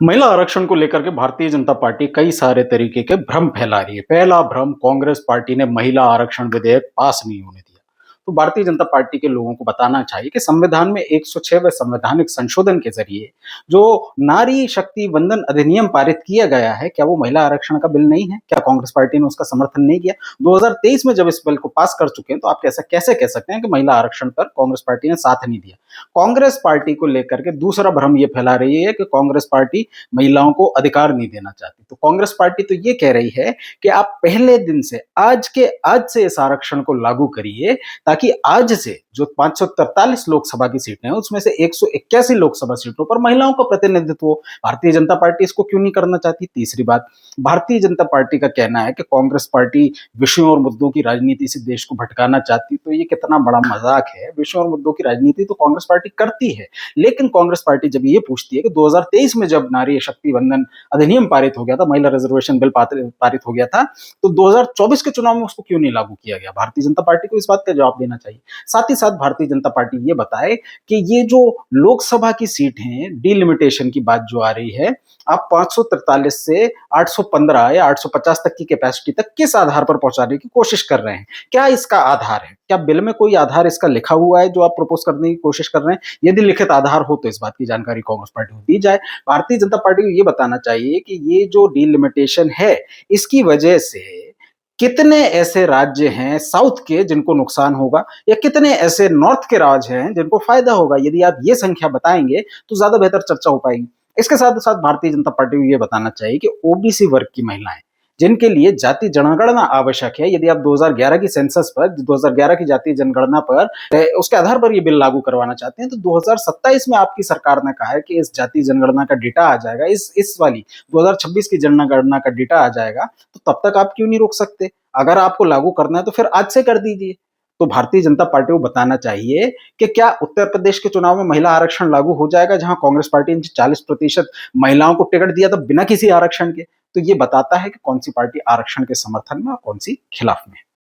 महिला आरक्षण को लेकर के भारतीय जनता पार्टी कई सारे तरीके के भ्रम फैला रही है। पहला भ्रम, कांग्रेस पार्टी ने महिला आरक्षण विधेयक पास नहीं होने दिया। तो भारतीय जनता पार्टी के लोगों को बताना चाहिए कि संविधान में 106वें संवैधानिक संशोधन के जरिए जो नारी शक्ति वंदन अधिनियम पारित किया गया है, क्या वो महिला आरक्षण का बिल नहीं है? क्या कांग्रेस पार्टी ने उसका समर्थन नहीं किया? 2023 में जब इस बिल को पास कर चुके हैं, तो आप कैसा कैसे कह सकते हैं कि महिला आरक्षण पर कांग्रेस पार्टी ने साथ नहीं दिया? कांग्रेस पार्टी को लेकर के दूसरा भ्रम ये फैला रही है कि कांग्रेस पार्टी महिलाओं को अधिकार नहीं देना चाहती। तो कांग्रेस पार्टी तो ये कह रही है कि आप पहले दिन से आज से इस आरक्षण को लागू करिए, ताकि आज से जो 543 लोकसभा की सीटें हैं उसमें से 181 लोकसभा सीटों पर महिलाओं का प्रतिनिधित्व हो। भारतीय जनता पार्टी इसको क्यों नहीं करना चाहती? तीसरी बात, भारतीय जनता पार्टी का कहना है कि कांग्रेस पार्टी विषयों और मुद्दों की राजनीति से देश को भटकाना चाहती। तो ये कितना बड़ा मजाक है। विषयों और मुद्दों की राजनीति तो कांग्रेस पार्टी करती है, लेकिन कांग्रेस पार्टी जब ये पूछती है कि 2023 में जब नारी शक्ति वंदन अधिनियम पारित हो गया था, महिला रिजर्वेशन बिल पारित हो गया था, तो 2024 के चुनाव में उसको क्यों नहीं लागू किया गया? भारतीय जनता पार्टी को इस बात का जवाब देना चाहिए। साथ ही साथ भारतीय जनता पार्टी ये बताए कि ये जो लोकसभा की सीट है, डिलिमिटेशन की बात जो आ रही है, आप 543 से 815 या 850 तक की कैपेसिटी तक किस आधार पर पहुंचाने की कोशिश कर रहे हैं? क्या इसका आधार है? क्या बिल में कोई आधार इसका लिखा हुआ है जो आप प्रपोज करने की कोशिश कर रहे हैं? यदि लिखित आधार हो तो इस बात की जानकारी कांग्रेस पार्टी को दी जाए। भारतीय जनता पार्टी को ये बताना चाहिए कि ये जो डिलिमिटेशन है, इसकी वजह से कितने ऐसे राज्य हैं साउथ के जिनको नुकसान होगा, या कितने ऐसे नॉर्थ के राज्य हैं जिनको फायदा होगा? यदि आप ये संख्या बताएंगे तो ज्यादा बेहतर चर्चा हो पाएगी। इसके साथ साथ भारतीय जनता पार्टी को ये बताना चाहिए कि ओबीसी वर्ग की महिलाएं, जिनके लिए जाति जनगणना आवश्यक है, यदि आप 2011 की सेंसस पर, 2011 की जातीय जनगणना पर उसके आधार पर ये बिल लागू करवाना चाहते हैं, तो 2027 में आपकी सरकार ने कहा है कि इस जातीय जनगणना का डेटा आ जाएगा, इस वाली 2026 की जनगणना का डेटा आ जाएगा, तो तब तक आप क्यों नहीं रोक सकते? अगर आपको लागू करना है तो फिर आज से कर दीजिए। तो भारतीय जनता पार्टी को बताना चाहिए कि क्या उत्तर प्रदेश के चुनाव में महिला आरक्षण लागू हो जाएगा, जहां कांग्रेस पार्टी ने 40% महिलाओं को टिकट दिया था बिना किसी आरक्षण के? तो ये बताता है कि कौन सी पार्टी आरक्षण के समर्थन में और कौन सी खिलाफ में।